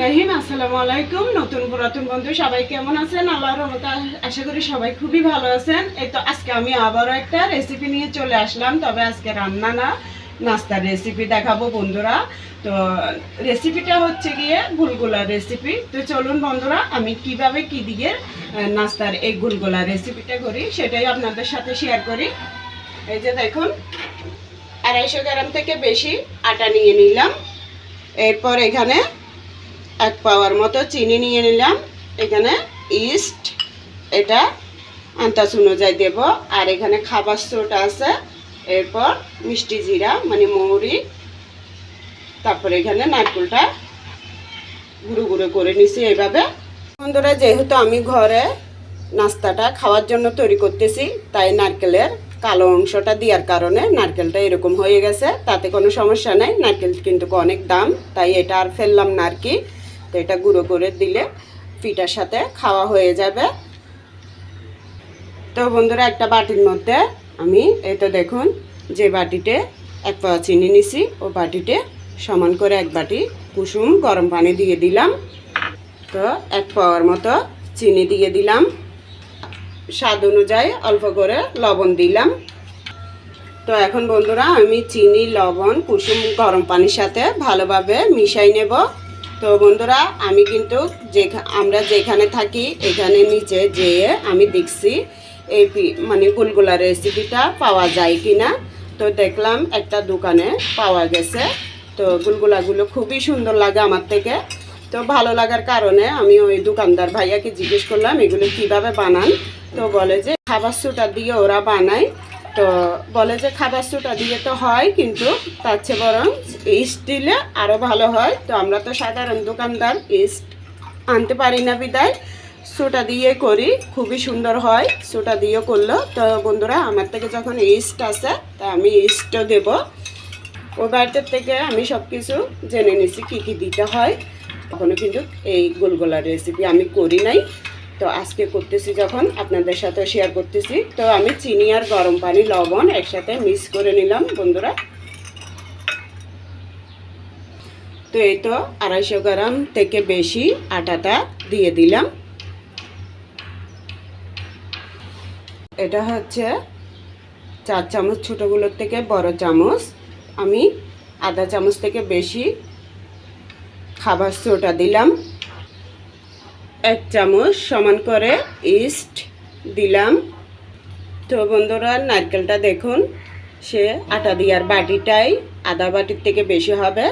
রহিম। আসসালামু আলাইকুম। নতুন পুরাতন বন্ধু সবাই কেমন আছেন? আল্লাহর রহমতে আশা করি সবাই খুবই ভালো আছেন। এই তো আজকে আমি আবারও একটা রেসিপি নিয়ে চলে আসলাম, তবে আজকে রান্না না, নাস্তার রেসিপি দেখাবো বন্ধুরা। তো রেসিপিটা হচ্ছে গিয়ে গুলগুলা রেসিপি। তো চলুন বন্ধুরা, আমি কিভাবে কি দিয়ে নাস্তার এই গুলগুলা রেসিপিটা করি সেটাই আপনাদের সাথে শেয়ার করি। এই যে দেখুন, 250 গ্রাম থেকে বেশি আটা নিয়ে নিলাম। এরপর এখানে 1 পাওয়ার মতো চিনি নিয়ে নিলাম। এখানে ইস্ট, এটা আন্দাজ অনুযায়ী দেব। আর এখানে খাবার সোডা আছে। এরপর মিষ্টি জিরা মানে মৌরি। তারপরে এখানে নারকেলটা গুঁড়ো গুঁড়ো করে নিছি এইভাবে। বন্ধুরা, যেহেতু আমি ঘরে নাস্তাটা খাওয়ার জন্য তৈরি করতেছি, তাই নারকেলের কালো অংশটা দেওয়ার কারণে নারকেলটা এরকম হয়ে গেছে। তাতে কোনো সমস্যা নেই, নারকেল কিন্তু অনেক দাম, তাই এটা আর ফেললাম না আর কি। তো এটা গুঁড়ো করে দিলে পিঠার সাথে খাওয়া হয়ে যাবে। তো বন্ধুরা, একটা বাটির মধ্যে আমি এই তো দেখুন, যে বাটিতে 1 পাওয়া চিনি নিছি, ও বাটিতে সমান করে 1 বাটি কুসুম গরম পানি দিয়ে দিলাম। তো 1 পাওয়ার মতো চিনি দিয়ে দিলাম। স্বাদ অনুযায়ী অল্প করে লবণ দিলাম। তো এখন বন্ধুরা, আমি চিনি, লবণ, কুসুম গরম পানির সাথে ভালোভাবে মিশাই নেব। তো বন্ধুরা, আমি কিন্তু আমরা যেখানে থাকি এখানে নিচে যেয়ে আমি দেখছি এই মানে গুলগুলা রেসিপিটা পাওয়া যায় কিনা। তো দেখলাম একটা দোকানে পাওয়া গেছে। তো গুলগুলাগুলো খুবই সুন্দর লাগে আমার থেকে। তো ভালো লাগার কারণে আমি ওই দোকানদার ভাইয়াকে জিজ্ঞেস করলাম এগুলো কিভাবে বানান। তো বলে যে খাবার সোডা দিয়ে ওরা বানায়। তো বলে যে খাবার সোডা দিয়ে তো হয়, কিন্তু তার চেয়ে বরং ইস্ট দিলে আরও ভালো হয়। তো আমরা তো সাধারণ দোকানদার, ইস্ট আনতে পারি না, বিদায় সোডা দিয়ে করি, খুবই সুন্দর হয় সোডা দিয়ে করলো। তো বন্ধুরা, আমার থেকে যখন ইস্ট আসে তা আমি ইস্টও দেব। ও বাড়ির থেকে আমি সব কিছু জেনে নিছি কী কী দিতে হয়। এখনও কিন্তু এই গুলগুলা রেসিপি আমি করি নাই, তো আজকে করতেছি যখন আপনাদের সাথে শেয়ার করতেছি। তো আমি চিনি আর গরম পানি, লবণ একসাথে মিক্স করে নিলাম বন্ধুরা। তো এই তো 250 গ্রাম থেকে বেশি আটাটা দিয়ে দিলাম। এটা হচ্ছে 4 চামচ, ছোটোগুলোর থেকে বড় চামচ। আমি আধা চামচ থেকে বেশি খাবার সোডা দিলাম। 1 চামচ সমান করে ইস্ট দিলাম। তো বন্ধুরা, নারকেলটা দেখুন, সে আটা দেওয়ার বাটিটাই আধা বাটির থেকে বেশি হবে।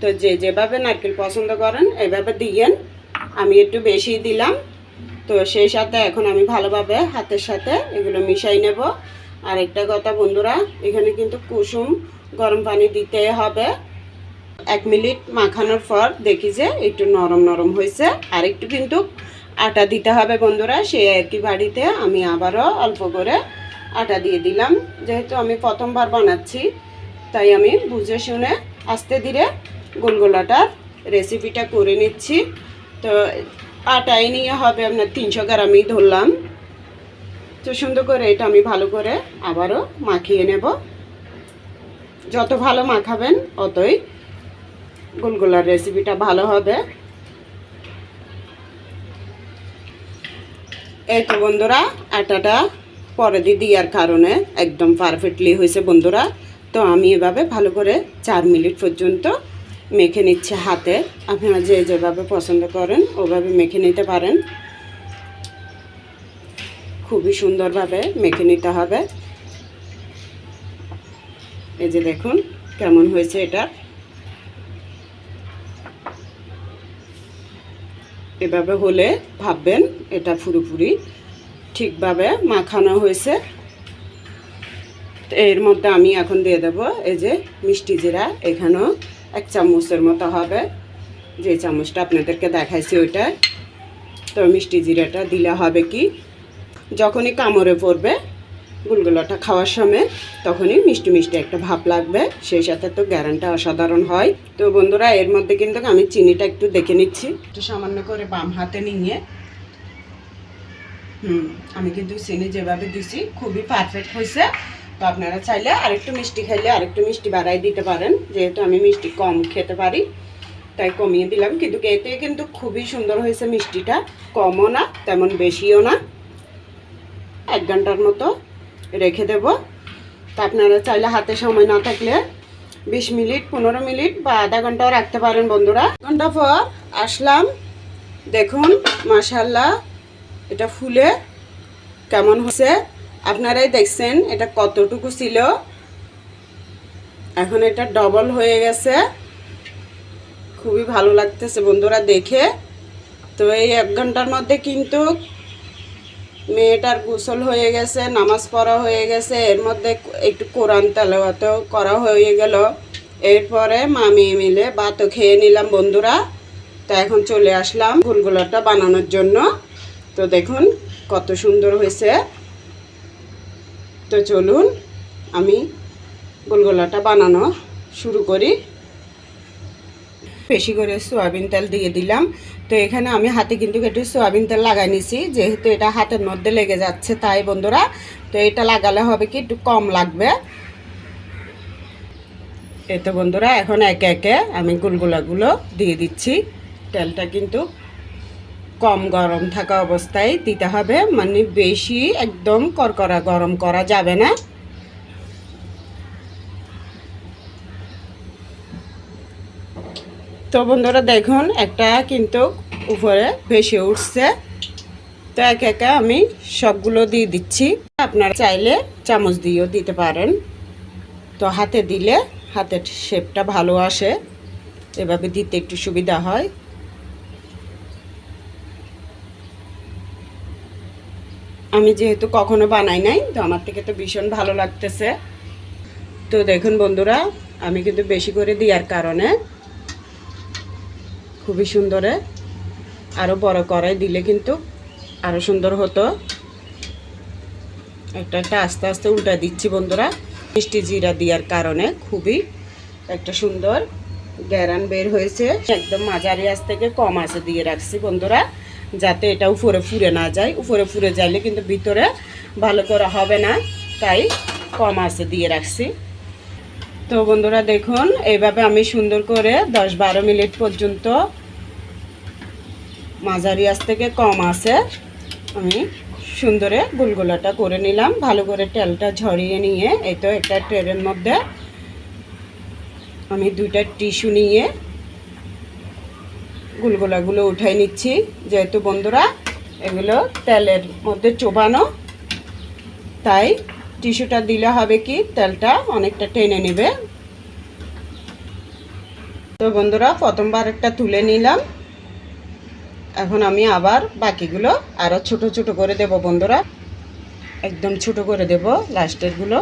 তো যে যেভাবে নারকেল পছন্দ করেন এভাবে দিয়েন। আমি একটু বেশি দিলাম। তো সেই সাথে এখন আমি ভালোভাবে হাতের সাথে এগুলো মিশাই নেব। আর একটা কথা বন্ধুরা, এখানে কিন্তু কুসুম গরম পানি দিতে হবে। 1 মিনিট মাখানোর পর দেখি যে একটু নরম নরম হয়েছে। আর একটু কিন্তু আটা দিতে হবে বন্ধুরা। সেই একই বাড়িতে আমি আবারও অল্প করে আটা দিয়ে দিলাম। যেহেতু আমি প্রথমবার বানাচ্ছি, তাই আমি বুঝে শুনে আস্তে ধীরে গুলগুলাটার রেসিপিটা করে নিচ্ছি। তো আটাই নিয়ে হবে আপনার 300 গ্রামই ধরলাম। তো সুন্দর করে এটা আমি ভালো করে আবারও মাখিয়ে নেব। যত ভালো মাখাবেন অতই গুলগুলার রেসিপিটা ভালো হবে। এই তো বন্ধুরা, আটাটা পরে দেওয়ার কারণে একদম পারফেক্টলি হয়েছে বন্ধুরা। তো আমি এভাবে ভালো করে 4 মিনিট পর্যন্ত মেখে নিচ্ছি হাতে। আপনারা যে যেভাবে পছন্দ করেন ওভাবে মেখে নিতে পারেন। খুবই সুন্দরভাবে মেখে নিতে হবে। এই যে দেখুন কেমন হয়েছে এটা। এভাবে হলে ভাববেন এটা পুরোপুরি ঠিকভাবে মাখানো হয়েছে। এর মধ্যে আমি এখন দিয়ে দেব এই যে মিষ্টি জিরা। এখানেও 1 চামচের মতো হবে, যে চামচটা আপনাদেরকে দেখাইছি ওইটা। তো মিষ্টি জিরাটা দিলে হবে কি, যখনই কামড়ে পড়বে গুলগুলাটা খাওয়ার সময় তখনই মিষ্টি মিষ্টি একটা ভাব লাগবে। সেই সাথে তো গ্যারান্টি অসাধারণ হয়। তো বন্ধুরা, এর মধ্যে কিন্তু আমি চিনিটা একটু দেখে নিচ্ছি, একটু সামান্য করে বাম হাতে নিয়ে। আমি কিন্তু চিনি যেভাবে দিছি খুবই পারফেক্ট হয়েছে। তো আপনারা চাইলে আরেকটু মিষ্টি খাইলে আরেকটু মিষ্টি বাড়াই দিতে পারেন, যেহেতু আমি মিষ্টি কম খেতে পারি। তাই কমিয়ে দিলাম, কিন্তু এতে কিন্তু খুবই সুন্দর হয়েছে মিষ্টিটা, কমও না তেমন বেশিও না। 1 ঘন্টার মতো রেখে দেব। তা আপনারা চাইলে হাতে সময় না থাকলে 20 মিনিট 15 মিনিট বা আধা ঘন্টাও রাখতে পারেন বন্ধুরা। ঘন্টা পর আসলাম, দেখুন মাশাআল্লাহ এটা ফুলে কেমন হয়েছে আপনারাই দেখছেন এটা কতটুকু ছিল, এখন এটা ডবল হয়ে গেছে। খুবই ভালো লাগতেছে বন্ধুরা দেখে। তো এই 1 ঘন্টার মধ্যে কিন্তু মেয়েটার গোসল হয়ে গেছে, নামাজ পড়া হয়ে গেছে, এর মধ্যে একটু কোরআন তেলাওয়াতও করা হয়ে গেল। এরপরে মা মেয়ে মিলে ভাতও খেয়ে নিলাম বন্ধুরা। তো এখন চলে আসলাম ফুলগুলোটা বানানোর জন্য। তো দেখুন কত সুন্দর হয়েছে। তো চলুন আমি গোলগোলাটা বানানো শুরু করি। বেশি করে সয়াবিন তেল দিয়ে দিলাম। তো এখানে আমি হাতে কিন্তু একটু সয়াবিন তেল লাগাই নিছি, যেহেতু এটা হাতের মধ্যে লেগে যাচ্ছে তাই বন্ধুরা। তো এটা লাগালে হবে কি একটু কম লাগবে। এই তো বন্ধুরা এখন একে একে আমি গোলগোলাগুলো দিয়ে দিচ্ছি। তেলটা কিন্তু কম গরম থাকা অবস্থায় দিতে হবে, মানে বেশি একদম করকরা গরম করা যাবে না। তো বন্ধুরা দেখুন একটা কিন্তু উপরে ভেসে উঠছে। তো একে একে আমি সবগুলো দিয়ে দিচ্ছি। আপনারা চাইলে চামচ দিয়েও দিতে পারেন। তো হাতে দিলে হাতের শেপটা ভালো আসে, এভাবে দিতে একটু সুবিধা হয়। আমি যেহেতু কখনো বানাই নাই, তো আমার থেকে তো ভীষণ ভালো লাগতেছে। তো দেখুন বন্ধুরা আমি কিন্তু বেশি করে দেওয়ার কারণে খুবই সুন্দরে, আরও বড় কড়াই দিলে কিন্তু আরও সুন্দর হতো। একটা একটা আস্তে আস্তে উল্টা দিচ্ছি বন্ধুরা। মিষ্টি জিরা দেওয়ার কারণে খুবই একটা সুন্দর গ্যারান বের হয়েছে। একদম মাঝারি আঁচ থেকে কম আঁচে দিয়ে রাখছি বন্ধুরা, যাতে এটা উপরে ফুরে না যায়। উপরে ফুরে যাইলে কিন্তু ভিতরে ভালো করে হবে না, তাই কম আঁচে দিয়ে রাখছি। তো বন্ধুরা দেখুন এইভাবে আমি সুন্দর করে 10-12 মিনিট পর্যন্ত মাঝারি আঁচ থেকে কম আঁচে আমি সুন্দরে গোলগোলাটা করে নিলাম। ভালো করে তেলটা ঝরিয়ে নিয়ে এই তো একটা ট্রের মধ্যে আমি 2টা টিস্যু নিয়ে গোলগোলাগুলো উঠাই নিচ্ছি। যেহেতু বন্ধুরা এগুলো তেলের মধ্যে চোবানো, তাই টিস্যুটা দিলে হবে কি তেলটা অনেকটা টেনে নেবে। তো বন্ধুরা প্রথমবার একটা তুলে নিলাম, এখন আমি আবার বাকিগুলো আরও ছোট ছোট করে দেব বন্ধুরা, একদম ছোট করে দেব লাস্টেরগুলো।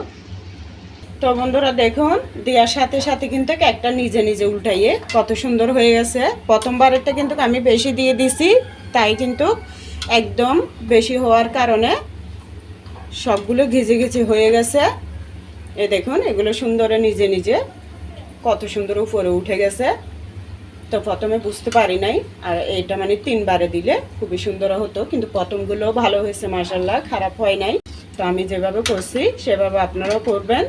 তো বন্ধুরা দেখুন দেওয়ার সাথে সাথে কিন্তু একটা নিজে নিজে উল্টাইয়ে কত সুন্দর হয়ে গেছে। প্রথমবারেরটা কিন্তু আমি বেশি দিয়ে দিছি, তাই কিন্তু একদম বেশি হওয়ার কারণে সবগুলো ঘিজে ঘিজে হয়ে গেছে। এ দেখুন এগুলো সুন্দরে নিজে নিজে কত সুন্দর উপরে উঠে গেছে। তো প্রথমে বুঝতে পারি নাই, আর এটা মানে 3বারে দিলে খুবই সুন্দর হতো, কিন্তু প্রথমগুলো ভালো হয়েছে মাশাআল্লাহ, খারাপ হয় নাই। তো আমি যেভাবে করছি সেভাবে আপনারাও করবেন,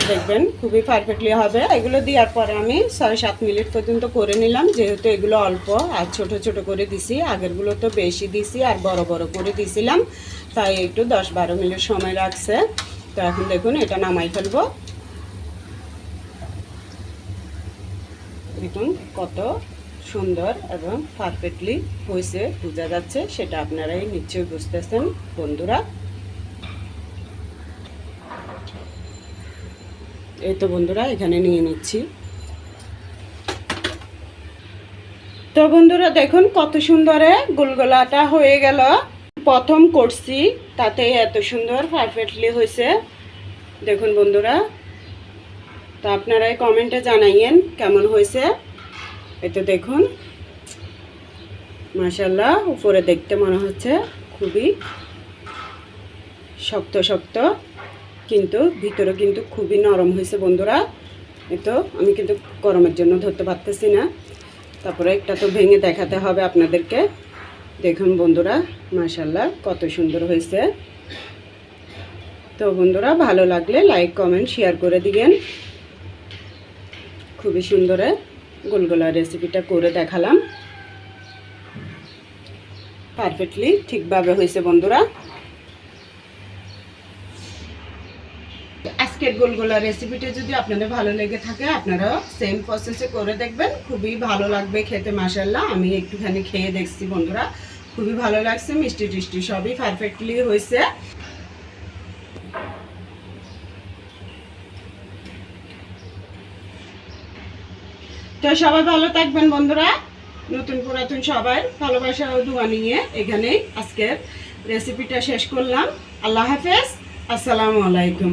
দেখবেন খুবই পারফেক্টলি হবে। এগুলো দেওয়ার পরে আমি 6-7 মিনিট পর্যন্ত করে নিলাম, যেহেতু এগুলো অল্প আর ছোট ছোট করে দিছি। আগেরগুলো তো বেশি দিছি আর বড় বড় করে দিছিলাম, তাই একটু 10-12 মিনিট সময় লাগছে। তো এখন দেখুন এটা নামাই ফেলবো। দেখুন কত সুন্দর এবং পারফেক্টলি হয়েছে, বোঝা যাচ্ছে, সেটা আপনারাই নিশ্চয়ই বুঝতেছেন বন্ধুরা। এই তো বন্ধুরা এখানে নিয়ে নিচ্ছি। তো বন্ধুরা দেখুন কত সুন্দরে গোলগোলাটা হয়ে গেল। প্রথম করছি তাতে এত সুন্দর পারফেক্টলি হয়েছে দেখুন বন্ধুরা। তো আপনারাই কমেন্টে জানাইয়েন কেমন হয়েছে। এই তো দেখুন মাশাআল্লাহ, উপরে দেখতে মনে হচ্ছে খুবই শক্ত শক্ত, কিন্তু ভিতরে কিন্তু খুবই নরম হয়েছে বন্ধুরা। এই তো আমি কিন্তু গরমের জন্য ধরতে পারতেছি না, তারপরে একটা তো ভেঙে দেখাতে হবে আপনাদেরকে। দেখুন বন্ধুরা মাশাআল্লাহ কত সুন্দর হয়েছে। তো বন্ধুরা ভালো লাগলে লাইক কমেন্ট শেয়ার করে দিবেন। খুবই সুন্দর গোলগোলা রেসিপিটা করে দেখালাম। পারফেক্টলি ঠিকভাবে হয়েছে বন্ধুরা। আজকের গোলগোলা রেসিপিটা যদি আপনাদের ভালো লেগে থাকে আপনারা সেম প্রসেসে করে দেখবেন, খুবই ভালো লাগবে খেতে। মাশাআল্লাহ, আমি একটুখানি খেয়ে দেখছি বন্ধুরা, খুবই ভালো লাগছে। মিষ্টি টিষ্টি সবই পারফেক্টলি হয়েছে। তো সবাই ভালো থাকবেন বন্ধুরা। নতুন পুরাতন সবাই ভালোবাসা ও দোয়া নিয়ে এখানেই আজকের রেসিপিটা শেষ করলাম। আল্লাহ হাফেজ, আসসালামু আলাইকুম।